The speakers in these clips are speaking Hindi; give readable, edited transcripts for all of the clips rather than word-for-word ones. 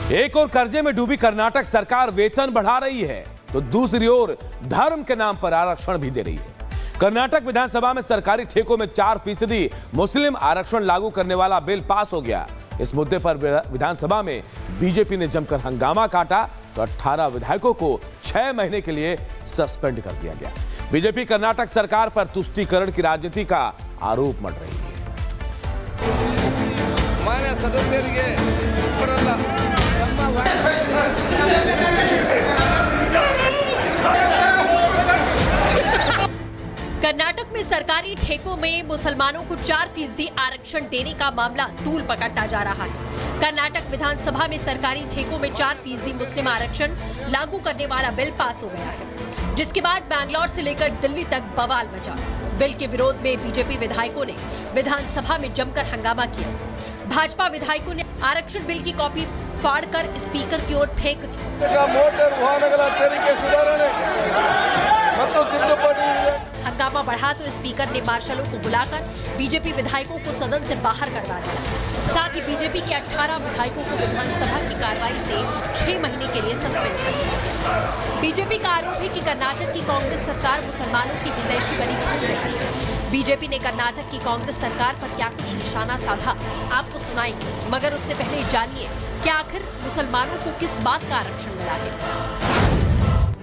एक ओर कर्जे में डूबी कर्नाटक सरकार वेतन बढ़ा रही है तो दूसरी ओर धर्म के नाम पर आरक्षण भी दे रही है। कर्नाटक विधानसभा में सरकारी ठेकों में 4% मुस्लिम आरक्षण लागू करने वाला बिल पास हो गया। इस मुद्दे पर विधानसभा में बीजेपी ने जमकर हंगामा काटा तो 18 विधायकों को 6 महीने के लिए सस्पेंड कर दिया गया। बीजेपी कर्नाटक सरकार पर तुष्टीकरण की राजनीति का आरोप मढ़ रही है। मान्य सदस्यರಿಗೆ कर्नाटक में सरकारी ठेकों में मुसलमानों को 4% आरक्षण देने का मामला तूल पकड़ता जा रहा है। कर्नाटक विधानसभा में सरकारी ठेकों में 4% मुस्लिम आरक्षण लागू करने वाला बिल पास हो गया है, जिसके बाद बैंगलोर से लेकर दिल्ली तक बवाल मचा। बिल के विरोध में बीजेपी विधायकों ने विधानसभा में जमकर हंगामा किया। भाजपा विधायकों ने आरक्षण बिल की कॉपी फाड़कर स्पीकर की ओर फेंक दी। मोटर वाहनಗಳ ತೆರಿಗೆ ಸುಧಾರಣೆ ಮತ್ತು ತಿದ್ದುಪಡಿ हंगामा बढ़ा तो स्पीकर ने मार्शलों को बुलाकर बीजेपी विधायकों को सदन से बाहर करवा दिया। साथ ही बीजेपी के 18 विधायकों को विधानसभा की कार्रवाई से 6 महीने के लिए सस्पेंड कर दिया गया। बीजेपी का आरोप है कि कर्नाटक की कांग्रेस सरकार मुसलमानों की हितैषी बनी घूम रही है। बीजेपी ने कर्नाटक की कांग्रेस सरकार पर क्या कुछ निशाना साधा, आपको सुनाएंगे, मगर उससे पहले जानिए कि आखिर मुसलमानों को किस बात का आरक्षण मिला है।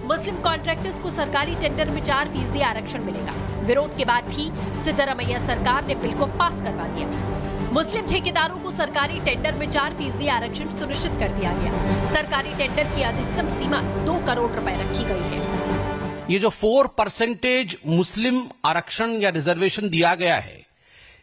मुस्लिम कॉन्ट्रैक्टर्स को सरकारी टेंडर में 4% आरक्षण मिलेगा। विरोध के बाद भी सिद्धरामैया सरकार ने बिल को पास करवा दिया। मुस्लिम ठेकेदारों को सरकारी टेंडर में 4% आरक्षण सुनिश्चित कर दिया गया। सरकारी टेंडर की अधिकतम सीमा 2 करोड़ रुपए रखी गई है। ये जो 4% मुस्लिम आरक्षण या रिजर्वेशन दिया गया है,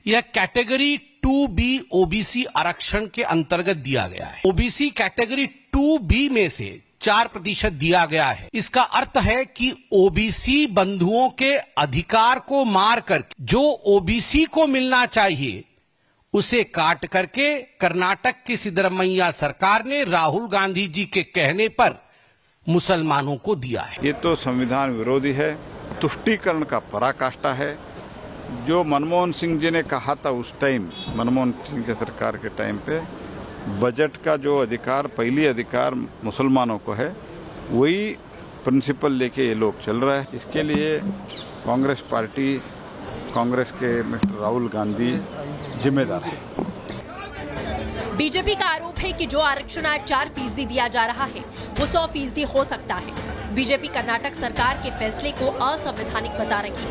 यह कैटेगरी 2B ओबीसी आरक्षण के अंतर्गत दिया गया है। ओबीसी कैटेगरी 2B में से 4% दिया गया है। इसका अर्थ है कि ओबीसी बंधुओं के अधिकार को मार कर जो ओबीसी को मिलना चाहिए उसे काट करके कर्नाटक की सिद्धरामैया सरकार ने राहुल गांधी जी के कहने पर मुसलमानों को दिया है। ये तो संविधान विरोधी है, तुष्टीकरण का पराकाष्ठा है। जो मनमोहन सिंह जी ने कहा था उस टाइम, मनमोहन सिंह की सरकार के टाइम पे बजट का जो अधिकार, पहली अधिकार मुसलमानों को है, वही प्रिंसिपल लेके ये लोग चल रहा है। इसके लिए कांग्रेस पार्टी, कांग्रेस के मिस्टर राहुल गांधी जिम्मेदार है। बीजेपी का आरोप है कि जो आरक्षण आज 4% दिया जा रहा है वो 100% हो सकता है। बीजेपी कर्नाटक सरकार के फैसले को असंवैधानिक बता रही है।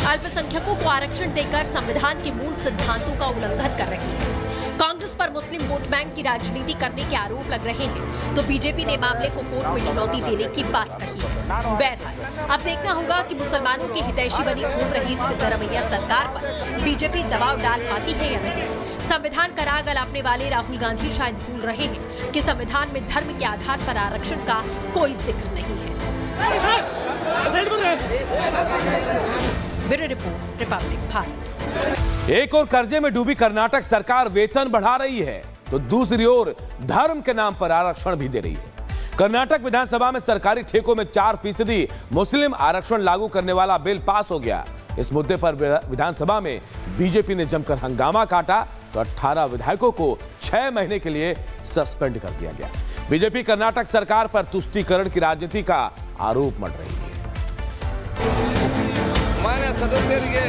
अल्पसंख्यकों को आरक्षण देकर संविधान के मूल सिद्धांतों का उल्लंघन कर रही है। कांग्रेस पर मुस्लिम वोट बैंक की राजनीति करने के आरोप लग रहे हैं तो बीजेपी ने मामले को कोर्ट में चुनौती देने की बात कही है। बहरहाल अब देखना होगा कि मुसलमानों की हितैषी बनी घूम रही सिद्धरामैया सरकार पर बीजेपी दबाव डाल पाती है या नहीं। संविधान का राग अलापने वाले राहुल गांधी शायद भूल रहे हैं कि संविधान में धर्म के आधार पर आरक्षण का कोई जिक्र नहीं है। Bureau report, Republic Bharat. एक ओर कर्जे में डूबी कर्नाटक सरकार वेतन बढ़ा रही है तो दूसरी ओर धर्म के नाम पर आरक्षण भी दे रही है। कर्नाटक विधानसभा में सरकारी ठेकों में 4% मुस्लिम आरक्षण लागू करने वाला बिल पास हो गया। इस मुद्दे पर विधानसभा में बीजेपी ने जमकर हंगामा काटा तो 18 विधायकों को 6 महीने के लिए सस्पेंड कर दिया गया। बीजेपी कर्नाटक सरकार पर तुष्टीकरण की राजनीति का आरोप मढ़ रही है। मान्य सदस्यರಿಗೆ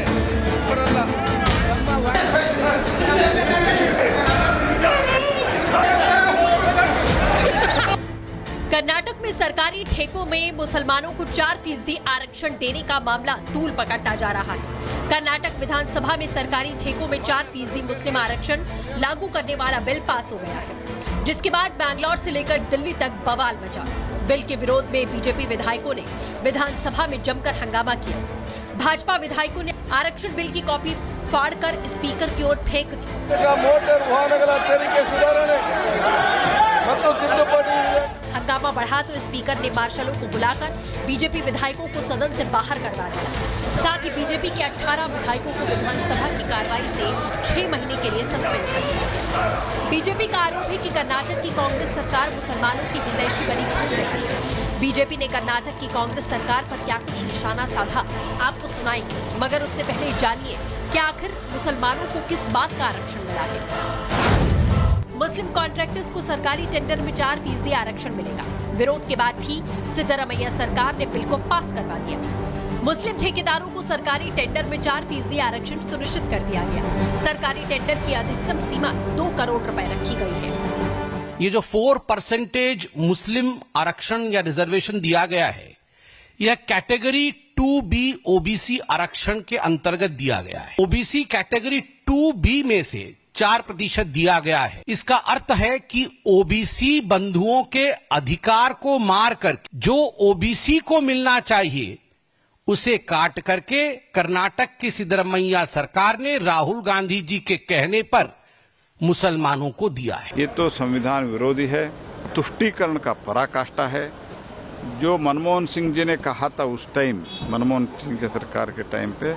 कर्नाटक में सरकारी ठेकों में मुसलमानों को 4% आरक्षण देने का मामला तूल पकड़ता जा रहा है। कर्नाटक विधानसभा में सरकारी ठेकों में 4% मुस्लिम आरक्षण लागू करने वाला बिल पास हो गया है, जिसके बाद बैंगलोर से लेकर दिल्ली तक बवाल मचा। बिल के विरोध में बीजेपी विधायकों ने विधानसभा में जमकर हंगामा किया। भाजपा विधायकों ने आरक्षण बिल की कॉपी फाड़कर स्पीकर की ओर फेंक दी। मोटर वाहनಗಳ ತೆರಿಗೆ ಸುಧಾರಣೆ ಮತ್ತು ತಿದ್ದುಪಡಿ हंगामा बढ़ा तो स्पीकर ने मार्शलों को बुलाकर बीजेपी विधायकों को सदन से बाहर करवा दिया। साथ ही बीजेपी के 18 विधायकों को विधानसभा की कार्रवाई से 6 महीने के लिए सस्पेंड कर दिया गया। बीजेपी का आरोप है कि कर्नाटक की कांग्रेस सरकार मुसलमानों की हितैषी बनी घूम रही है। बीजेपी ने कर्नाटक की कांग्रेस सरकार पर क्या कुछ निशाना साधा, आपको सुनाएंगे, मगर उससे पहले जानिए कि आखिर मुसलमानों को किस बात का आरक्षण मिला है। मुस्लिम कॉन्ट्रैक्टर्स को सरकारी टेंडर में 4% आरक्षण मिलेगा। विरोध के बाद भी सिद्धरामैया सरकार ने बिल को पास करवा दिया। मुस्लिम ठेकेदारों को सरकारी टेंडर में 4% आरक्षण सुनिश्चित कर दिया गया। सरकारी टेंडर की अधिकतम सीमा 2 करोड़ रुपए रखी गई है। ये जो 4% मुस्लिम आरक्षण या रिजर्वेशन दिया गया है, यह कैटेगरी 2B ओबीसी आरक्षण के अंतर्गत दिया गया है। ओबीसी कैटेगरी 2B में से 4% दिया गया है। इसका अर्थ है कि ओबीसी बंधुओं के अधिकार को मार कर जो ओबीसी को मिलना चाहिए उसे काट करके कर्नाटक की सिद्धरामैया सरकार ने राहुल गांधी जी के कहने पर मुसलमानों को दिया है। ये तो संविधान विरोधी है, तुष्टीकरण का पराकाष्ठा है। जो मनमोहन सिंह जी ने कहा था उस टाइम, मनमोहन सिंह की सरकार के टाइम पे,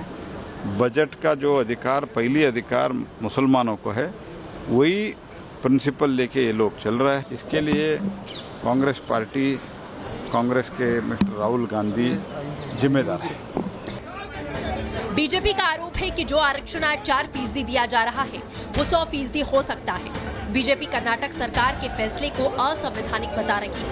बजट का जो अधिकार, पहली अधिकार मुसलमानों को है, वही प्रिंसिपल लेके ये लोग चल रहा है। इसके लिए कांग्रेस पार्टी, कांग्रेस के मिस्टर राहुल गांधी जिम्मेदार है। बीजेपी का आरोप है कि जो आरक्षण आज 4% दिया जा रहा है वो 100% हो सकता है। बीजेपी कर्नाटक सरकार के फैसले को असंवैधानिक बता रही है।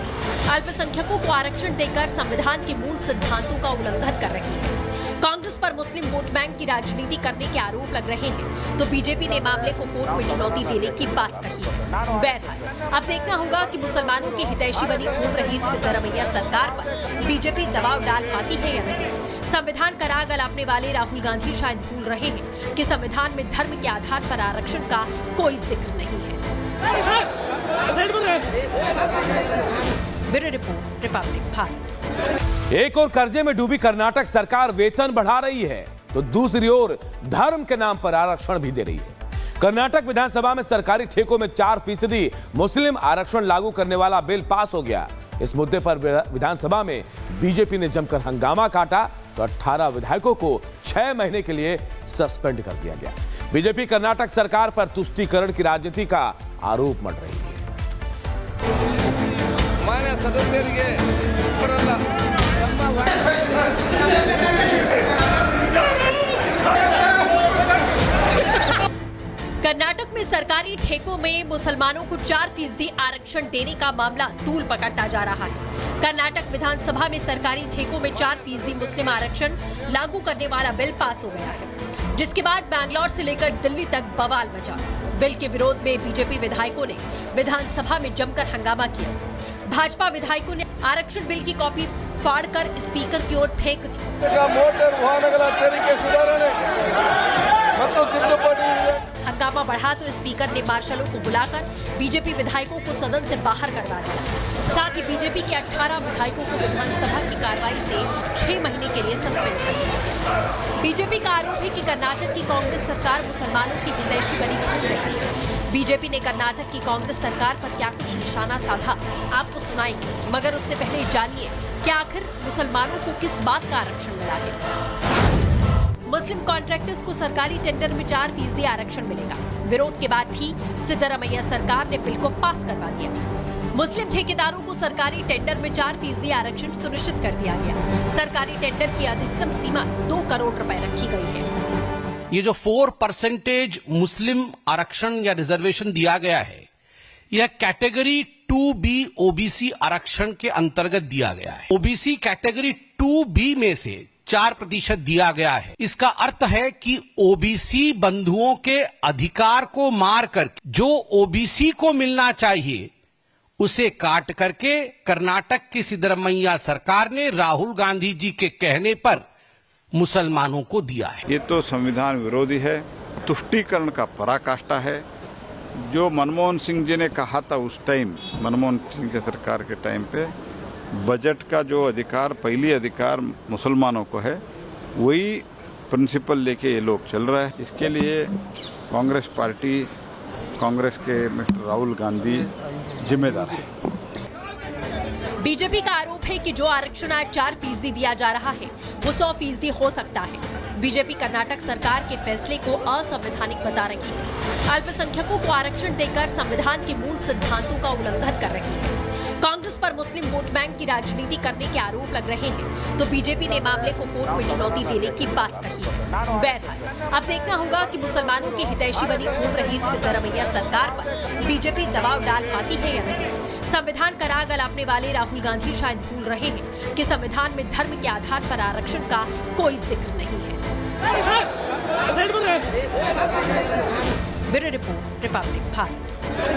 अल्पसंख्यकों को आरक्षण देकर संविधान के मूल सिद्धांतों का उल्लंघन कर रही है। कांग्रेस पर मुस्लिम वोट बैंक की राजनीति करने के आरोप लग रहे हैं तो बीजेपी ने मामले को कोर्ट में चुनौती देने की बात कही है। बहरहाल अब देखना होगा कि मुसलमानों की हितैषी बनी घूम रही सिद्धरामैया सरकार पर बीजेपी दबाव डाल पाती है या नहीं। संविधान का राग अलापने वाले राहुल गांधी शायद भूल रहे हैं कि संविधान में धर्म के आधार पर आरक्षण का कोई जिक्र नहीं है। Bureau report, Republic Bharat. एक और कर्जे में डूबी कर्नाटक सरकार वेतन बढ़ा रही है तो दूसरी ओर धर्म के नाम पर आरक्षण भी दे रही है। कर्नाटक विधानसभा में सरकारी ठेकों में 4% मुस्लिम आरक्षण लागू करने वाला बिल पास हो गया। इस मुद्दे पर विधानसभा में बीजेपी ने जमकर हंगामा काटा तो 18 विधायकों को 6 महीने के लिए सस्पेंड कर दिया गया। बीजेपी कर्नाटक सरकार पर तुष्टीकरण की राजनीति का आरोप मढ़ रही है। मान्य सदस्यರಿಗೆ ಬರಲ್ಲ कर्नाटक में सरकारी ठेकों में मुसलमानों को 4% आरक्षण देने का मामला तूल पकड़ता जा रहा है। कर्नाटक विधानसभा में सरकारी ठेकों में 4% मुस्लिम आरक्षण लागू करने वाला बिल पास हो गया है, जिसके बाद बैंगलोर से लेकर दिल्ली तक बवाल मचा। बिल के विरोध में बीजेपी विधायकों ने विधानसभा में जमकर हंगामा किया। भाजपा विधायकों ने आरक्षण बिल की कॉपी फाड़कर स्पीकर की ओर फेंक दी। ಮೋಟಾರ್ ವಾಹನಗಳ ತೆರಿಗೆ ಸುಧಾರಣೆ ಮತ್ತು ತಿದ್ದುಪಡಿ हंगामा बढ़ा तो स्पीकर ने मार्शलों को बुलाकर बीजेपी विधायकों को सदन से बाहर करवा दिया। साथ ही बीजेपी के 18 विधायकों को विधानसभा की कार्रवाई से 6 महीने के लिए सस्पेंड कर दिया गया। बीजेपी का आरोप है कि कर्नाटक की कांग्रेस सरकार मुसलमानों की हितैषी बनी घूम रही है। बीजेपी ने कर्नाटक की कांग्रेस सरकार पर क्या कुछ निशाना साधा, आपको सुनाएंगे, मगर उससे पहले जानिए कि आखिर मुसलमानों को किस बात का आरक्षण मिला है। मुस्लिम कॉन्ट्रैक्टर्स को सरकारी टेंडर में 4% आरक्षण मिलेगा। विरोध के बाद भी सिद्धरामैया सरकार ने बिल को पास करवा दिया। मुस्लिम ठेकेदारों को सरकारी टेंडर में 4% आरक्षण सुनिश्चित कर दिया गया। सरकारी टेंडर की अधिकतम सीमा 2 करोड़ रुपए रखी गई है। ये जो 4% मुस्लिम आरक्षण या रिजर्वेशन दिया गया है, यह कैटेगरी 2B ओबीसी आरक्षण के अंतर्गत दिया गया है। ओबीसी कैटेगरी 2B में से 4% दिया गया है। इसका अर्थ है कि ओबीसी बंधुओं के अधिकार को मार कर जो ओबीसी को मिलना चाहिए उसे काट करके कर्नाटक की सिद्धरामैया सरकार ने राहुल गांधी जी के कहने पर मुसलमानों को दिया है। ये तो संविधान विरोधी है, तुष्टीकरण का पराकाष्ठा है। जो मनमोहन सिंह जी ने कहा था उस टाइम, मनमोहन सिंह की सरकार के टाइम पे, बजट का जो अधिकार, पहली अधिकार मुसलमानों को है, वही प्रिंसिपल लेके ये लोग चल रहा है। इसके लिए कांग्रेस पार्टी, कांग्रेस के मिस्टर राहुल गांधी जिम्मेदार है। बीजेपी का आरोप है कि जो आरक्षण आज 4% दिया जा रहा है वो 100% हो सकता है। बीजेपी कर्नाटक सरकार के फैसले को असंवैधानिक बता रही है। अल्पसंख्यकों को आरक्षण देकर संविधान के मूल सिद्धांतों का उल्लंघन कर रही है। कांग्रेस कांग्रेस पर मुस्लिम वोट बैंक की राजनीति करने के आरोप लग रहे हैं तो बीजेपी ने मामले को कोर्ट में चुनौती देने की बात कही है। बहरहाल अब देखना होगा कि मुसलमानों की हितैषी बनी घूम रही सिद्धरमैया सरकार पर बीजेपी दबाव डाल पाती है या नहीं। संविधान का राग अलापने वाले राहुल गांधी शायद भूल रहे हैं कि संविधान में धर्म के आधार पर आरक्षण का कोई जिक्र नहीं है। Bureau report, Republic Bharat.